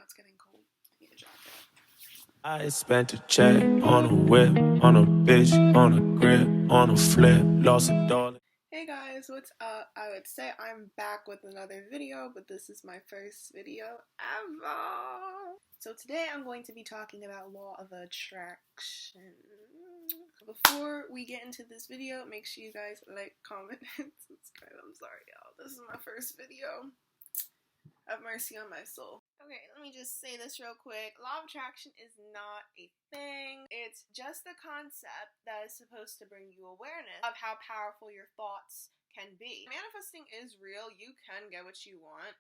it's getting cold. I need a jacket. I spent a check on a whip, on a bitch, on a grip, on a flip, lost $1. Hey guys, what's up? I would say I'm back with another video, but this is my first video ever. So today I'm going to be talking about law of attraction. Before we get into this video, make sure you guys like, comment, and subscribe. I'm sorry, y'all. This is my first video. Have mercy on my soul. Okay, let me just say this real quick. Law of attraction is not a thing. It's just a concept that is supposed to bring you awareness of how powerful your thoughts can be. Manifesting is real. You can get what you want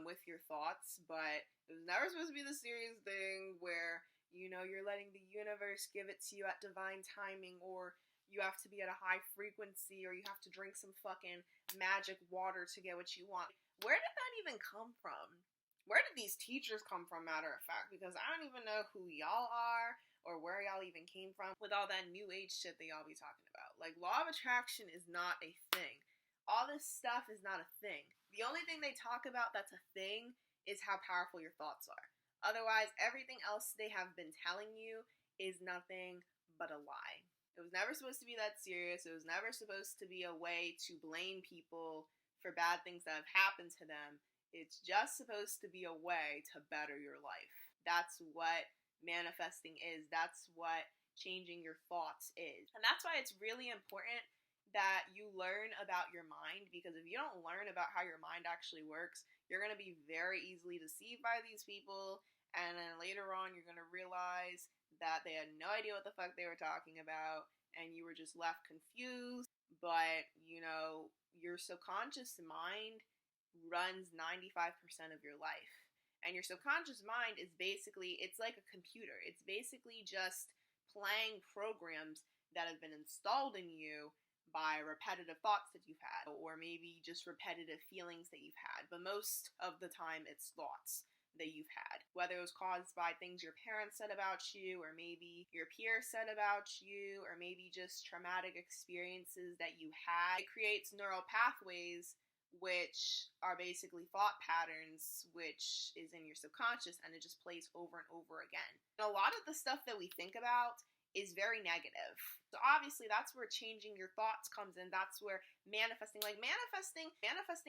with your thoughts, but it was never supposed to be the serious thing where, you know, you're letting the universe give it to you at divine timing, or you have to be at a high frequency, or you have to drink some fucking magic water to get what you want. Where did that even come from? Where did these teachers come from, matter of fact? Because I don't even know who y'all are or where y'all even came from with all that new age shit that y'all be talking about. Like, law of attraction is not a thing. All this stuff is not a thing. The only thing they talk about that's a thing is how powerful your thoughts are. Otherwise, everything else they have been telling you is nothing but a lie. It was never supposed to be that serious. It was never supposed to be a way to blame people for bad things that have happened to them. It's just supposed to be a way to better your life. That's what manifesting is. That's what changing your thoughts is. And that's why it's really important that you learn about your mind, because if you don't learn about how your mind actually works, you're going to be very easily deceived by these people, and then later on you're going to realize that they had no idea what the fuck they were talking about, and you were just left confused. But, you know, your subconscious mind runs 95% of your life. And your subconscious mind is basically, it's like a computer. It's basically just playing programs that have been installed in you by repetitive thoughts that you've had, or maybe just repetitive feelings that you've had. But most of the time, it's thoughts that you've had, whether it was caused by things your parents said about you, or maybe your peers said about you, or maybe just traumatic experiences that you had. It creates neural pathways, which are basically thought patterns, which is in your subconscious, and it just plays over and over again. And a lot of the stuff that we think about is very negative. So obviously that's where changing your thoughts comes in. That's where manifesting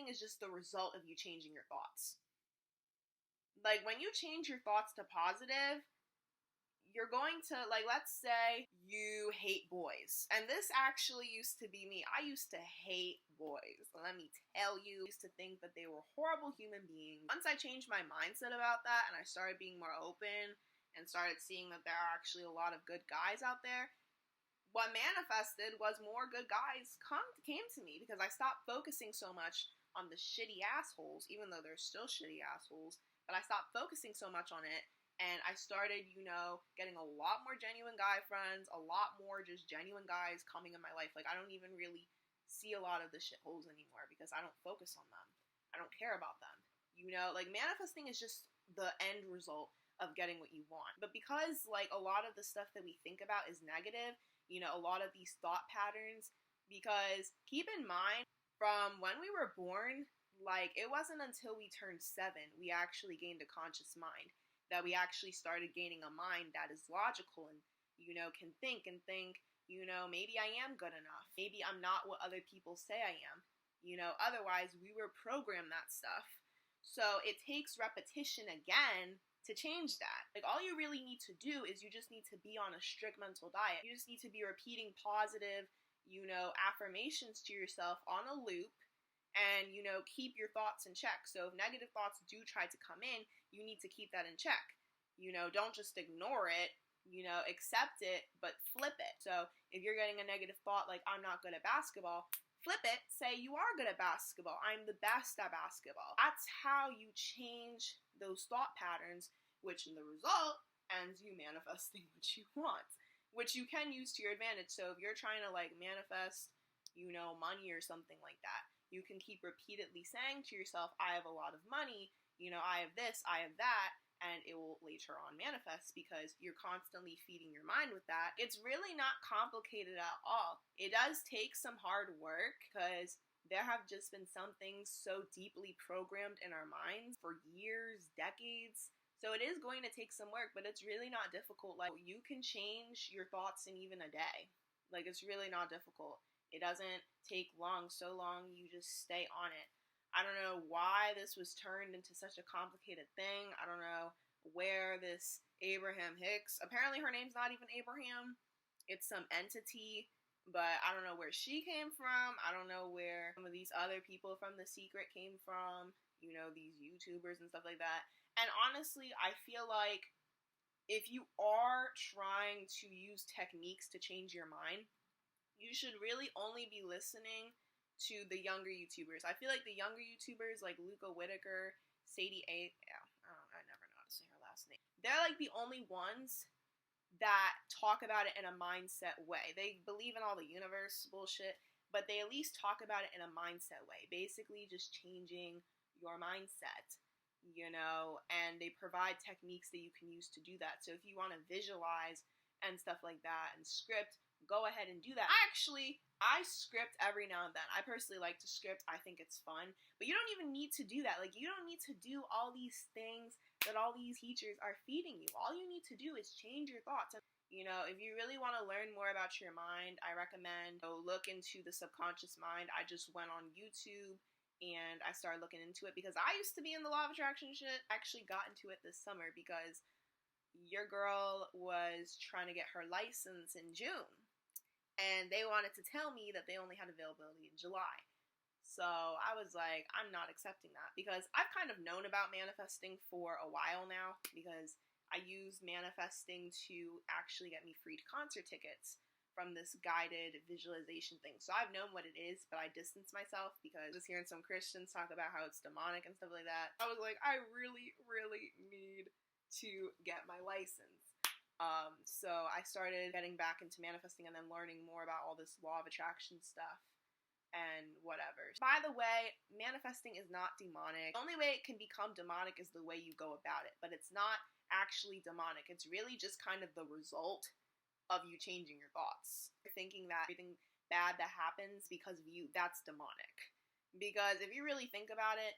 is just the result of you changing your thoughts. Like, when you change your thoughts to positive, you're going to, like, let's say you hate boys. And this actually used to be me. I used to hate boys. Let me tell you, I used to think that they were horrible human beings. Once I changed my mindset about that, and I started being more open and started seeing that there are actually a lot of good guys out there, what manifested was more good guys came to me, because I stopped focusing so much on the shitty assholes, even though they're still shitty assholes. But I stopped focusing so much on it, and I started, you know, getting a lot more genuine guy friends, a lot more just genuine guys coming in my life. Like, I don't even really see a lot of the shitholes anymore, because I don't focus on them. I don't care about them. You know, like, manifesting is just the end result of getting what you want. But because, like, a lot of the stuff that we think about is negative, you know, a lot of these thought patterns, because keep in mind, from when we were born, like, it wasn't until we turned 7 we actually gained a conscious mind, that we actually started gaining a mind that is logical and, you know, can think, you know, maybe I am good enough. Maybe I'm not what other people say I am. You know, otherwise we were programmed that stuff. So it takes repetition again to change that. Like, all you really need to do is you just need to be on a strict mental diet. You just need to be repeating positive, you know, affirmations to yourself on a loop, and, you know, keep your thoughts in check. So if negative thoughts do try to come in, you need to keep that in check. You know, don't just ignore it, you know, accept it, but flip it. So if you're getting a negative thought like, I'm not good at basketball, flip it, say, you are good at basketball. I'm the best at basketball. That's how you change those thought patterns, which in the result ends you manifesting what you want, which you can use to your advantage. So if you're trying to, like, manifest, you know, money or something like that, you can keep repeatedly saying to yourself, I have a lot of money, you know, I have this, I have that, and it will later on manifest, because you're constantly feeding your mind with that. It's really not complicated at all. It does take some hard work, because there have just been some things so deeply programmed in our minds for years, decades, So it is going to take some work, but it's really not difficult. Like, you can change your thoughts in even a day. Like, it's really not difficult. It doesn't take long, so long you just stay on it. I don't know why this was turned into such a complicated thing. I don't know where this Abraham Hicks, apparently her name's not even Abraham. It's some entity, but I don't know where she came from. I don't know where some of these other people from The Secret came from. You know, these YouTubers and stuff like that. And honestly, I feel like if you are trying to use techniques to change your mind, you should really only be listening to the younger YouTubers. I feel like the younger YouTubers like Luca Whitaker, Sadie A. Yeah, I never know how to say her last name. They're like the only ones that talk about it in a mindset way. They believe in all the universe bullshit, but they at least talk about it in a mindset way. Basically, just changing your mindset, you know, and they provide techniques that you can use to do that. So if you want to visualize and stuff like that and script, go ahead and do that. I script every now and then. I personally like to script. I think it's fun. But you don't even need to do that. Like, you don't need to do all these things that all these teachers are feeding you. All you need to do is change your thoughts. You know, if you really want to learn more about your mind, I recommend look into the subconscious mind. I just went on YouTube and I started looking into it because I used to be in the law of attraction shit. I actually got into it this summer because your girl was trying to get her license in June. And they wanted to tell me that they only had availability in July. So I was like, I'm not accepting that, because I've kind of known about manifesting for a while now, because I used manifesting to actually get me free concert tickets from this guided visualization thing. So I've known what it is, but I distanced myself because I was hearing some Christians talk about how it's demonic and stuff like that. I was like, I really, really need to get my license. So I started getting back into manifesting and then learning more about all this law of attraction stuff and whatever. By the way, manifesting is not demonic. The only way it can become demonic is the way you go about it, but it's not actually demonic. It's really just kind of the result of you changing your thoughts. You're thinking that everything bad that happens because of you, that's demonic. Because if you really think about it,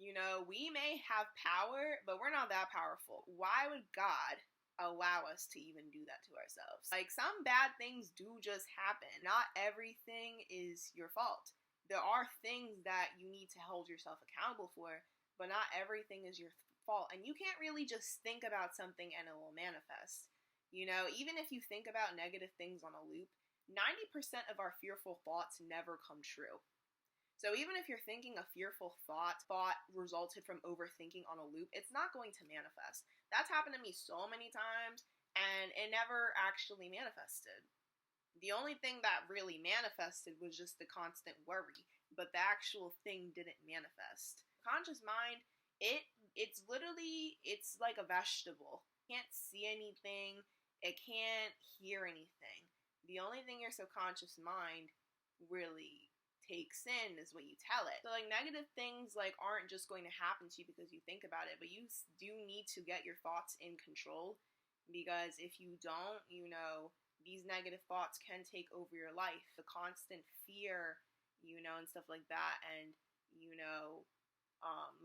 you know, we may have power, but we're not that powerful. Why would God allow us to even do that to ourselves? Like, some bad things do just happen. Not everything is your fault. There are things that you need to hold yourself accountable for, but not everything is your fault. And you can't really just think about something and it will manifest. You know, even if you think about negative things on a loop, 90% of our fearful thoughts never come true. So even if you're thinking a fearful thought resulted from overthinking on a loop, it's not going to manifest. That's happened to me so many times, and it never actually manifested. The only thing that really manifested was just the constant worry, but the actual thing didn't manifest. Conscious mind, it's like a vegetable. It can't see anything. It can't hear anything. The only thing your subconscious mind really takes in is what you tell it. So like, negative things like aren't just going to happen to you because you think about it, but you do need to get your thoughts in control, because if you don't, you know, these negative thoughts can take over your life. The constant fear, you know, and stuff like that. And, you know,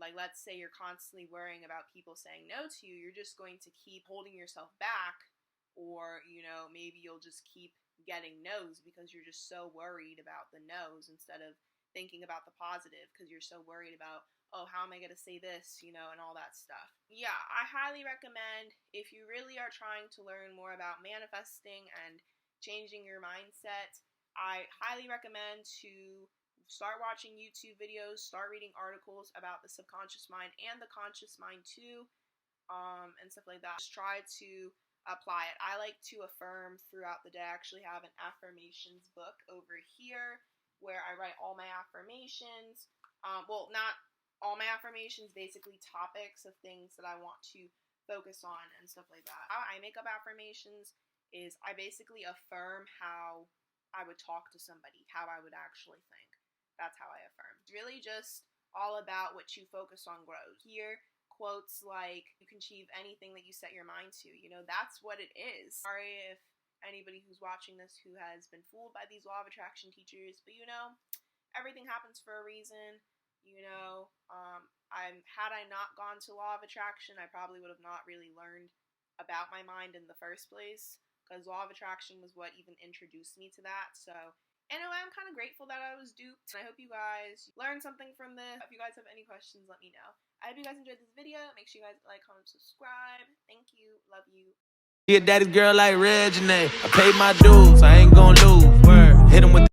like, let's say you're constantly worrying about people saying no to you, you're just going to keep holding yourself back, or, you know, maybe you'll just keep getting no's because you're just so worried about the no's instead of thinking about the positive, because you're so worried about, oh, how am I going to say this, you know, and all that stuff. Yeah, I highly recommend, if you really are trying to learn more about manifesting and changing your mindset, I highly recommend to start watching YouTube videos, start reading articles about the subconscious mind and the conscious mind too, and stuff like that. Just try to apply it. I like to affirm throughout the day. I actually have an affirmations book over here where I write all my affirmations. Well, not all my affirmations, basically topics of things that I want to focus on and stuff like that. How I make up affirmations is I basically affirm how I would talk to somebody, how I would actually think. That's how I affirm. It's really just all about what you focus on grows. Here, quotes like, you can achieve anything that you set your mind to. You know, that's what it is. Sorry if anybody who's watching this who has been fooled by these law of attraction teachers, but you know, everything happens for a reason. You know, Had I not gone to Law of Attraction, I probably would have not really learned about my mind in the first place, because Law of Attraction was what even introduced me to that. So anyway, I'm kind of grateful that I was duped. I hope you guys learned something from this. If you guys have any questions, let me know. I hope you guys enjoyed this video. Make sure you guys like, comment, subscribe. Thank you. Love you. Yeah, daddy's girl like Reggie. I paid my dues, I ain't gonna lose. Word. Hit him with